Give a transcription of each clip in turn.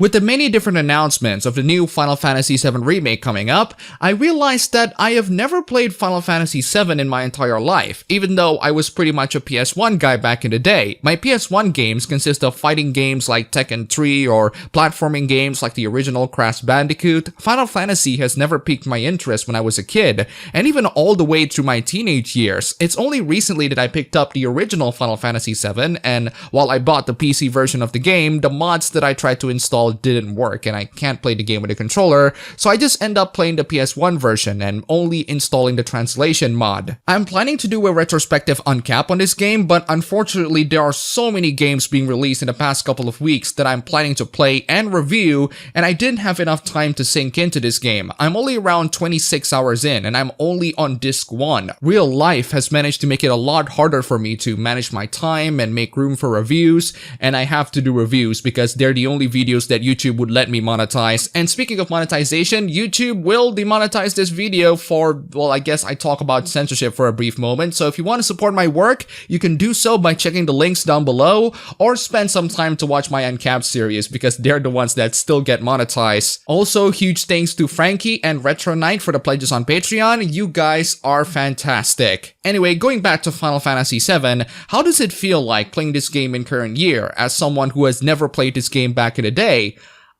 With the many different announcements of the new Final Fantasy VII Remake coming up, I realized that I have never played Final Fantasy VII in my entire life, even though I was pretty much a PS1 guy back in the day. My PS1 games consist of fighting games like Tekken 3 or platforming games like the original Crash Bandicoot. Final Fantasy has never piqued my interest when I was a kid, and even all the way through my teenage years. It's only recently that I picked up the original Final Fantasy VII, and while I bought the PC version of the game, the mods that I tried to install didn't work, and I can't play the game with a controller, so I just end up playing the PS1 version and only installing the translation mod. I'm planning to do a retrospective uncap on this game, but unfortunately there are so many games being released in the past couple of weeks that I'm planning to play and review, and I didn't have enough time to sink into this game. I'm only around 26 hours in, and I'm only on disc 1. Real life has managed to make it a lot harder for me to manage my time and make room for reviews, and I have to do reviews because they're the only videos that YouTube would let me monetize. And speaking of monetization, YouTube will demonetize this video for, well, I guess I talk about censorship for a brief moment. So if you want to support my work, you can do so by checking the links down below, or spend some time to watch my Uncapped series because they're the ones that still get monetized. Also, huge thanks to Frankie and Retro Knight for the pledges on Patreon. You guys are fantastic. Anyway, going back to Final Fantasy VII, how does it feel like playing this game in current year as someone who has never played this game back in the day?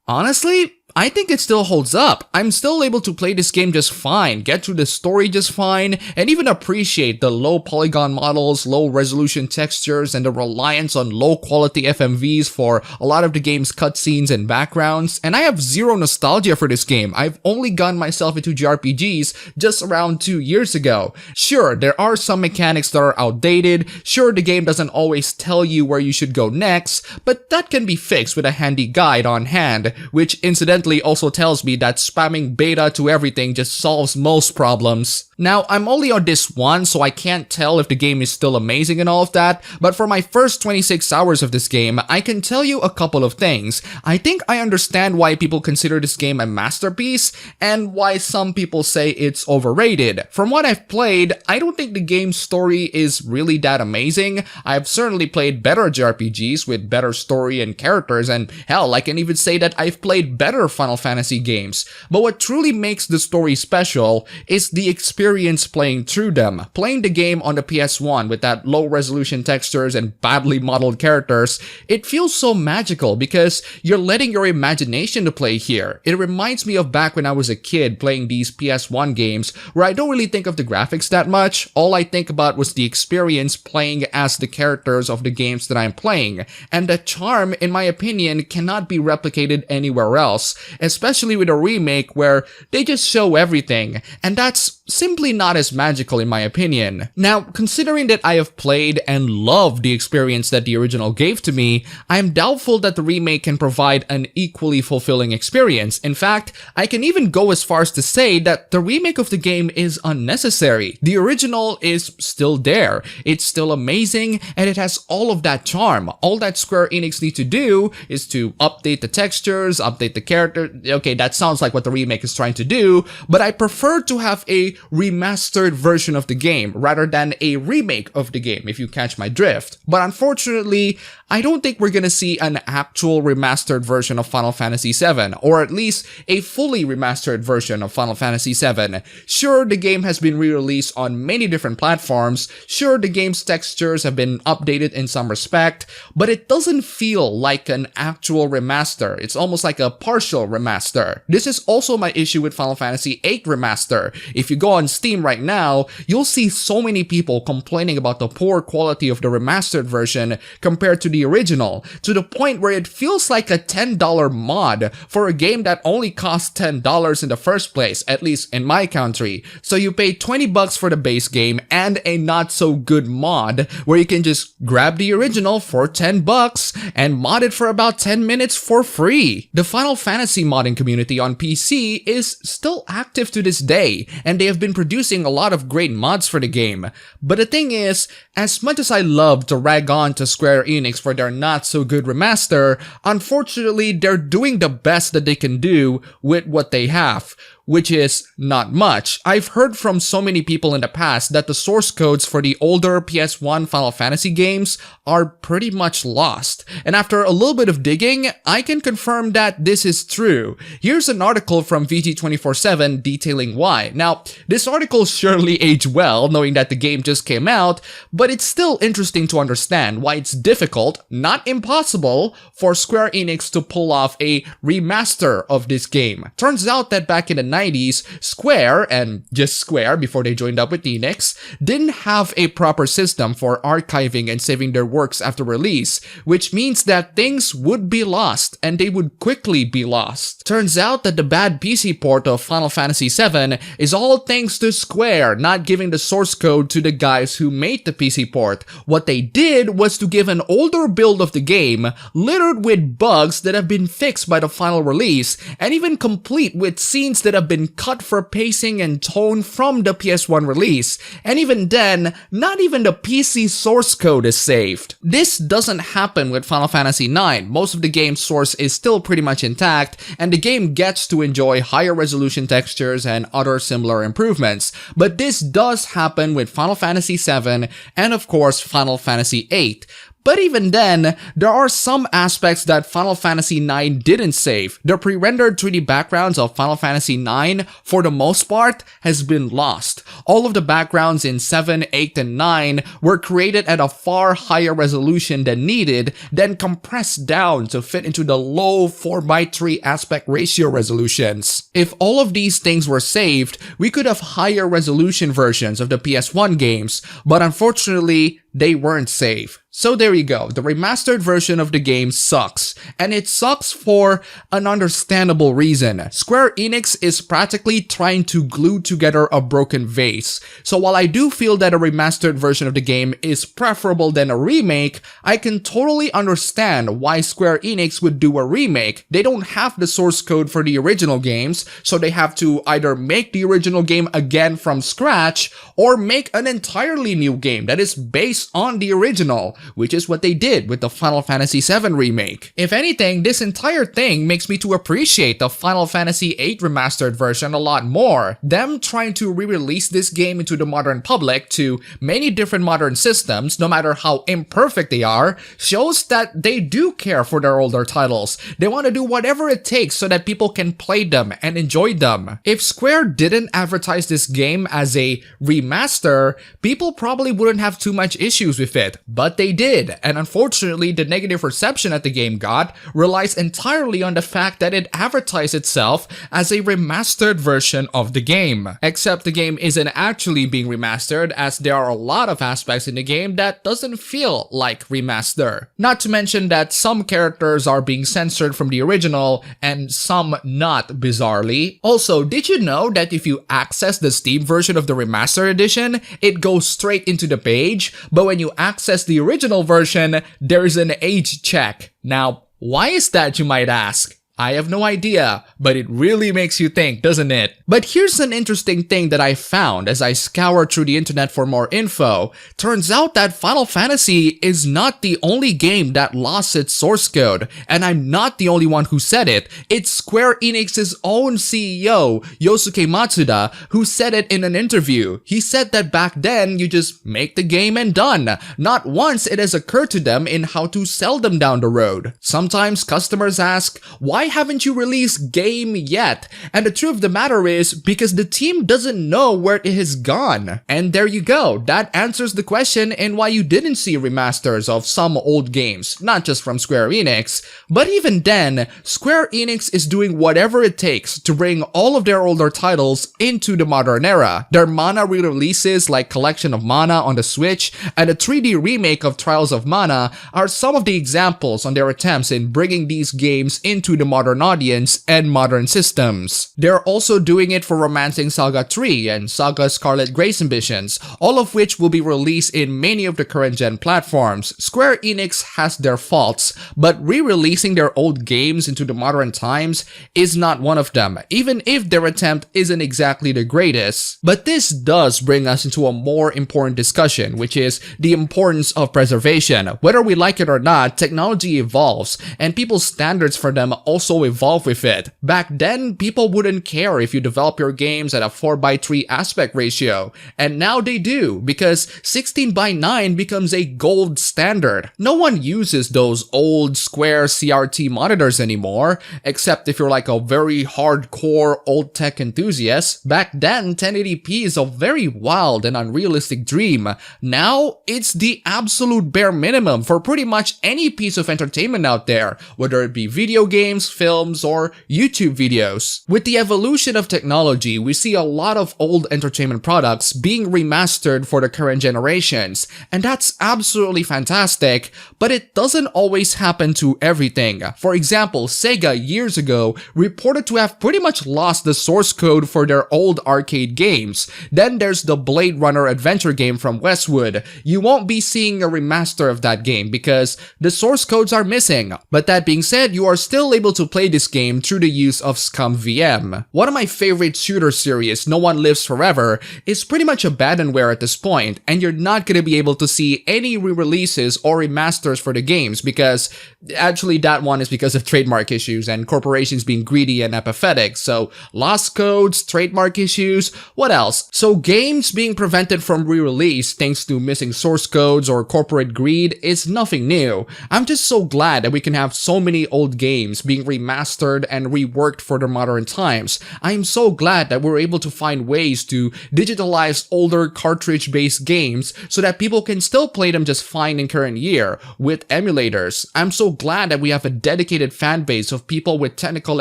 Honestly, I think it still holds up. I'm still able to play this game just fine, get through the story just fine, and even appreciate the low polygon models, low resolution textures, and the reliance on low quality FMVs for a lot of the game's cutscenes and backgrounds. And I have zero nostalgia for this game. I've only gotten myself into JRPGs just around 2 years ago. Sure, there are some mechanics that are outdated. Sure, the game doesn't always tell you where you should go next, but that can be fixed with a handy guide on hand, which incidentally also tells me that spamming beta to everything just solves most problems. Now, I'm only on disc 1, so I can't tell if the game is still amazing and all of that, but for my first 26 hours of this game, I can tell you a couple of things. I think I understand why people consider this game a masterpiece, and why some people say it's overrated. From what I've played, I don't think the game's story is really that amazing. I've certainly played better JRPGs with better story and characters, and hell, I can even say that I've played better Final Fantasy games. But what truly makes the story special is the experience playing through them. Playing the game on the PS1 with that low resolution textures and badly modeled characters, it feels so magical because you're letting your imagination to play here. It reminds me of back when I was a kid playing these PS1 games where I don't really think of the graphics that much. All I think about was the experience playing as the characters of the games that I'm playing. And the charm, in my opinion, cannot be replicated anywhere else, especially with a remake where they just show everything, and that's simply not as magical in my opinion. Now, considering that I have played and loved the experience that the original gave to me, I am doubtful that the remake can provide an equally fulfilling experience. In fact, I can even go as far as to say that the remake of the game is unnecessary. The original is still there, it's still amazing, and it has all of that charm. All that Square Enix need to do is to update the textures, update the character. Okay, that sounds like what the remake is trying to do, but I prefer to have a remastered version of the game rather than a remake of the game, if you catch my drift. But unfortunately, I don't think we're gonna see an actual remastered version of Final Fantasy VII, or at least a fully remastered version of Final Fantasy VII. Sure, the game has been re-released on many different platforms, sure, the game's textures have been updated in some respect, but it doesn't feel like an actual remaster. It's almost like a partial remaster. This is also my issue with Final Fantasy VIII Remaster. If you go on Steam right now, you'll see so many people complaining about the poor quality of the remastered version compared to the original, to the point where it feels like a $10 mod for a game that only cost $10 in the first place, at least in my country. So you pay $20 for the base game and a not so good mod where you can just grab the original for $10 and mod it for about 10 minutes for free. The Final Fantasy modding community on PC is still active to this day, and they have been producing a lot of great mods for the game. But the thing is, as much as I love to rag on to Square Enix for their not so good remaster, unfortunately they're doing the best that they can do with what they have. which is not much. I've heard from so many people in the past that the source codes for the older PS1 Final Fantasy games are pretty much lost. And after a little bit of digging, I can confirm that this is true. Here's an article from VG247 detailing why. Now, this article surely aged well, knowing that the game just came out, but it's still interesting to understand why it's difficult, not impossible, for Square Enix to pull off a remaster of this game. Turns out that back in the 90s, Square, and just Square before they joined up with Enix, didn't have a proper system for archiving and saving their works after release, which means that things would be lost, and they would quickly be lost. Turns out that the bad PC port of Final Fantasy VII is all thanks to Square not giving the source code to the guys who made the PC port. What they did was to give an older build of the game, littered with bugs that have been fixed by the final release, and even complete with scenes that have been cut for pacing and tone from the PS1 release. And even then, not even the PC source code is saved. This doesn't happen with Final Fantasy IX. Most of the game's source is still pretty much intact, and the game gets to enjoy higher resolution textures and other similar improvements. But this does happen with Final Fantasy VII and of course Final Fantasy VIII. But even then, there are some aspects that Final Fantasy IX didn't save. The pre-rendered 3D backgrounds of Final Fantasy IX, for the most part, has been lost. All of the backgrounds in 7, 8, and 9 were created at a far higher resolution than needed, then compressed down to fit into the low 4:3 aspect ratio resolutions. If all of these things were saved, we could have higher resolution versions of the PS1 games, but unfortunately, they weren't saved. So there you go, the remastered version of the game sucks, and it sucks for an understandable reason. Square Enix is practically trying to glue together a broken vase. So while I do feel that a remastered version of the game is preferable than a remake, I can totally understand why Square Enix would do a remake. They don't have the source code for the original games, so they have to either make the original game again from scratch, or make an entirely new game that is based on the original, which is what they did with the Final Fantasy VII remake. If anything, this entire thing makes me to appreciate the Final Fantasy VIII remastered version a lot more. Them trying to re-release this game into the modern public to many different modern systems, no matter how imperfect they are, shows that they do care for their older titles. They want to do whatever it takes so that people can play them and enjoy them. If Square didn't advertise this game as a remaster, people probably wouldn't have too much issues with it, but they did, and unfortunately the negative reception that the game got relies entirely on the fact that it advertised itself as a remastered version of the game. Except the game isn't actually being remastered, as there are a lot of aspects in the game that doesn't feel like remaster. Not to mention that some characters are being censored from the original and some not, bizarrely. Also, did you know that if you access the Steam version of the remaster edition, it goes straight into the page, but when you access the original version, there's an age check. Now, why is that, you might ask? I have no idea, but it really makes you think, doesn't it? But here's an interesting thing that I found as I scoured through the internet for more info. Turns out that Final Fantasy is not the only game that lost its source code, and I'm not the only one who said it. It's Square Enix's own CEO, Yosuke Matsuda, who said it in an interview. He said that back then, you just make the game and done. Not once it has occurred to them in how to sell them down the road. Sometimes customers ask, why haven't you released game yet? And the truth of the matter is because the team doesn't know where it has gone. And there you go. That answers the question in why you didn't see remasters of some old games, not just from Square Enix. But even then, Square Enix is doing whatever it takes to bring all of their older titles into the modern era. Their Mana re-releases like Collection of Mana on the Switch and a 3D remake of Trials of Mana are some of the examples on their attempts in bringing these games into the modern audience and modern systems. They're also doing it for Romancing Saga 3 and Saga Scarlet Grace Ambitions, all of which will be released in many of the current gen platforms. Square Enix has their faults, but re-releasing their old games into the modern times is not one of them, even if their attempt isn't exactly the greatest. But this does bring us into a more important discussion, which is the importance of preservation. Whether we like it or not, technology evolves, and people's standards for them also also evolve with it. Back then, people wouldn't care if you develop your games at a 4:3 aspect ratio, and now they do, because 16:9 becomes a gold standard. No one uses those old square CRT monitors anymore, except if you're like a very hardcore old tech enthusiast. Back then, 1080p is a very wild and unrealistic dream. Now, it's the absolute bare minimum for pretty much any piece of entertainment out there, whether it be video games, films, or YouTube videos. With the evolution of technology, we see a lot of old entertainment products being remastered for the current generations, and that's absolutely fantastic, but it doesn't always happen to everything. For example, Sega years ago reported to have pretty much lost the source code for their old arcade games. Then there's the Blade Runner adventure game from Westwood. You won't be seeing a remaster of that game because the source codes are missing. But that being said, you are still able to play this game through the use of ScumVM. One of my favorite shooter series, No One Lives Forever, is pretty much abandonware at this point, and you're not going to be able to see any re-releases or remasters for the games because actually that one is because of trademark issues and corporations being greedy and apathetic. So lost codes, trademark issues, what else? So games being prevented from re-release thanks to missing source codes or corporate greed is nothing new. I'm just so glad that we can have so many old games being remastered and reworked for the modern times. I'm so glad that we're able to find ways to digitalize older cartridge-based games so that people can still play them just fine in current year with emulators. I'm so glad that we have a dedicated fan base of people with technical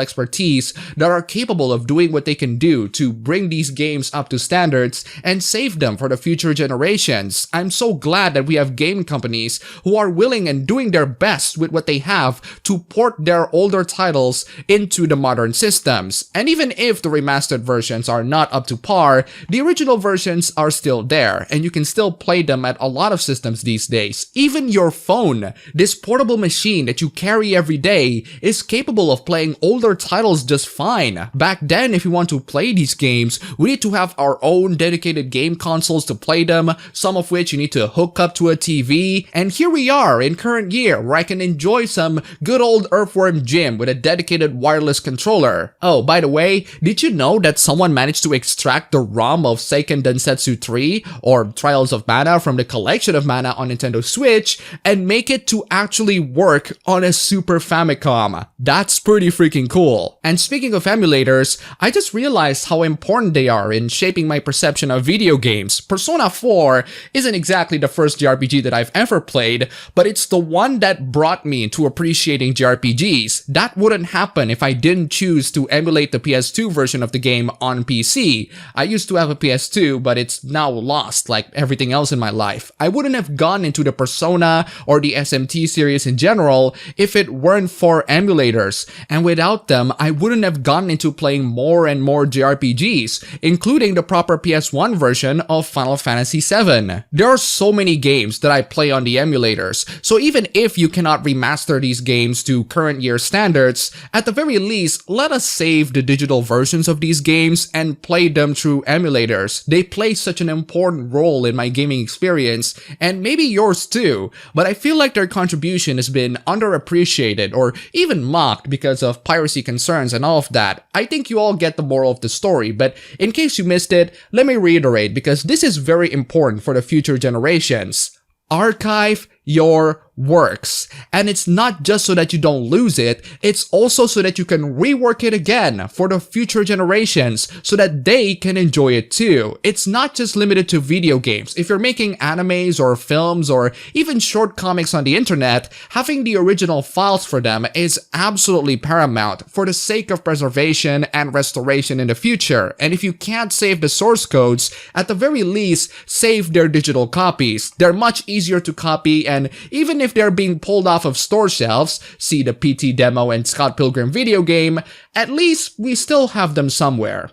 expertise that are capable of doing what they can do to bring these games up to standards and save them for the future generations. I'm so glad that we have game companies who are willing and doing their best with what they have to port their older titles into the modern systems. And even if the remastered versions are not up to par, the original versions are still there, and you can still play them at a lot of systems these days. Even your phone, this portable machine that you carry every day, is capable of playing older titles just fine. Back then, if you want to play these games, we need to have our own dedicated game consoles to play them, some of which you need to hook up to a TV, and here we are in current year where I can enjoy some good old Earthworm Jim with a dedicated wireless controller. Oh, by the way, did you know that someone managed to extract the ROM of Seiken Densetsu 3 or Trials of Mana from the collection of Mana on Nintendo Switch and make it to actually work on a Super Famicom? That's pretty freaking cool. And speaking of emulators, I just realized how important they are in shaping my perception of video games. Persona 4 isn't exactly the first JRPG that I've ever played, but it's the one that brought me to appreciating JRPGs. That wouldn't happen if I didn't choose to emulate the PS2 version of the game on PC. I used to have a PS2, but it's now lost like everything else in my life. I wouldn't have gone into the Persona or the SMT series in general if it weren't for emulators, and without them, I wouldn't have gotten into playing more and more JRPGs, including the proper PS1 version of Final Fantasy VII. There are so many games that I play on the emulators, so even if you cannot remaster these games to current year standards, at the very least, let us save the digital versions of these games and play them through emulators. They play such an important role in my gaming experience, and maybe yours too, but I feel like their contribution has been underappreciated or even mocked because of piracy concerns and all of that. I think you all get the moral of the story, but in case you missed it, let me reiterate because this is very important for the future generations. Archive your works. And it's not just so that you don't lose it, it's also so that you can rework it again for the future generations so that they can enjoy it too. It's not just limited to video games. If you're making animes or films or even short comics on the internet, having the original files for them is absolutely paramount for the sake of preservation and restoration in the future. And if you can't save the source codes, at the very least, save their digital copies. They're much easier to copy, and even if they're being pulled off of store shelves, see the PT demo and Scott Pilgrim video game, at least we still have them somewhere.